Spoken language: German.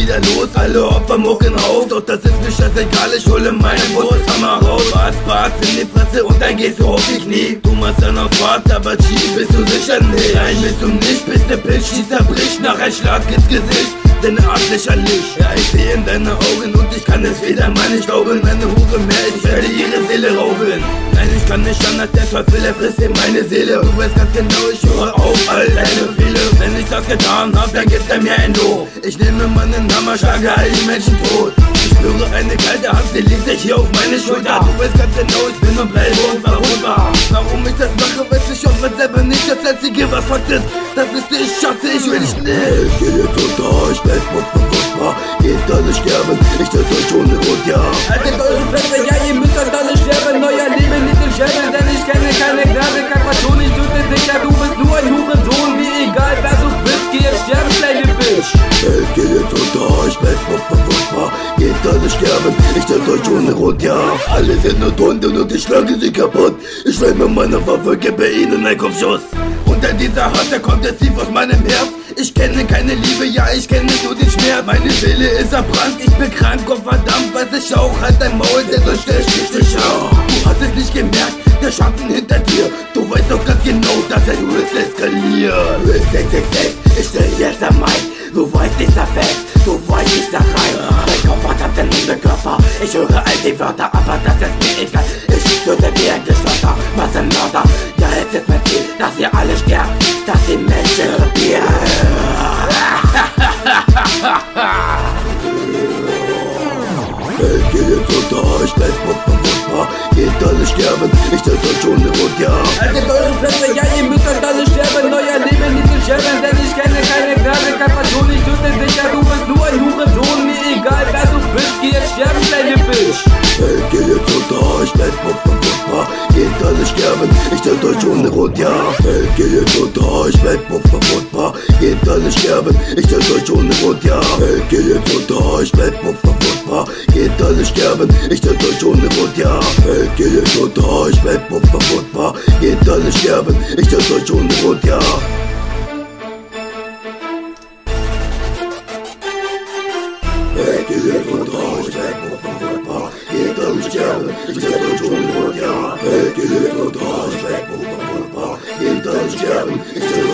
wieder los, alle Opfer mucken auf. Doch das ist mir scheißegal, ich hole meinen Brusthammer raus. Bart in die Fresse und dann gehst du auf die Knie. Du machst dann auf Fahrt, aber cheat bist du sicher nicht. Nein, bist du nicht, bis der Pilz schießt, zerbricht nach ein Schlag ins Gesicht. Deine Art lächerlich, ja, ich sehe in deine Augen und ich kann es wieder mal nicht glauben. Meine Hure mehr, ich werde ihre Seele rauben. Nein, ich kann nicht anders, der Teufel, er frisst in meine Seele. Du weißt ganz genau, ich höre auf all deine Fehler. Wenn ich das getan hab, dann gibt er mir ein Lob. Ich nehme meinen Hammer, schlage all die Menschen tot. Ich spüre eine kalte Hand, sie legt sich hier auf meine Schulter. Du weißt ganz genau, ich bin und bleibe unverwundbar. Warum ich das mache, weiß ich auch selber nicht. Das Einzige, was Fakt ist, das ist ich schaffe, ich will dich nicht. Ich geh jetzt unter, ich bleib unverwundbar. Geht alle sterben, ich töte euch ohne Grund, ja. Haltet eure Fresse, ja, ihr müsst halt alle sterben. Euer Leben liegt im Scherben, denn ich kenne keine Gnade. Kakation, ich töte dich, ja, du bist nur ein Hurensohn. Wie egal, wer du bist, geh jetzt sterben, kleine Bitch. Welt geht jetzt unter, ich bleib unverwundbar. Geht alle sterben, ich töte euch ohne Grund, ja. Alle sind nur Hunde und ich schlage sie kaputt. Ich will mit meiner Waffe, gebe ihnen einen Kopfschuss. Unter dieser Hass, der kommt jetzt tief aus meinem Herz. Ich kenne keine Liebe, ja, ich kenne nur den Schmerz. Meine Seele ist erbrannt, ich bin krank, oh verdammt, weiß ich auch. Halt dein Maul, denn sonst stell ich dich auf. Du hast es nicht gemerkt, der Schatten hinter dir. Du weißt doch ganz genau, dass er nur eskaliert. 666, ich stell jetzt am Mic. Du weißt, ich sag fest, du weißt, ich sag rein. Dein Kopf hat den Hundekörper, ich höre all die Wörter, aber das ist mir egal. Ich töte wie ein Geschlotter, Massenmörder. Ja, jetzt ist mein Ziel, dass ihr alle sterbt, dass die Menschen regieren. Welt geht jetzt unter, ich bleib unverwundbar. Geht alle sterben, ich töte euch ohne Grund, ja. Haltet eure Fresse, ja, ihr müsst halt alle sterben. Euer Leben liegt im Scherben, denn ich kenne keine Gnade. Kakation, ich töte dich, ja, du bist nur ein Hurensohn. Mir egal, wer du bist, geh jetzt sterben, kleine Bitch. Welt geht jetzt unter, ich bleib unverwundbar. Geht alle sterben, ich töte euch ohne Grund, ja. Welt geht jetzt unter, ich bleib unverwundbar. Geht alle sterben, ich töte euch ohne Grund, ja. Welt geht jetzt unter, ich bleib unverwundbar. Geht alle sterben, ich töte euch ohne Grund, ja. Welt geht jetzt unter, ich bleib unverwundbar. Geht alle sterben, ich töte euch ohne Grund, ja. Welt geht jetzt unter, ich bleib unverwundbar. Geht alle sterben, ich töte euch ohne Grund, ja. Welt geht jetzt unter, ich bleib unverwundbar. Geht alle sterben, ich töte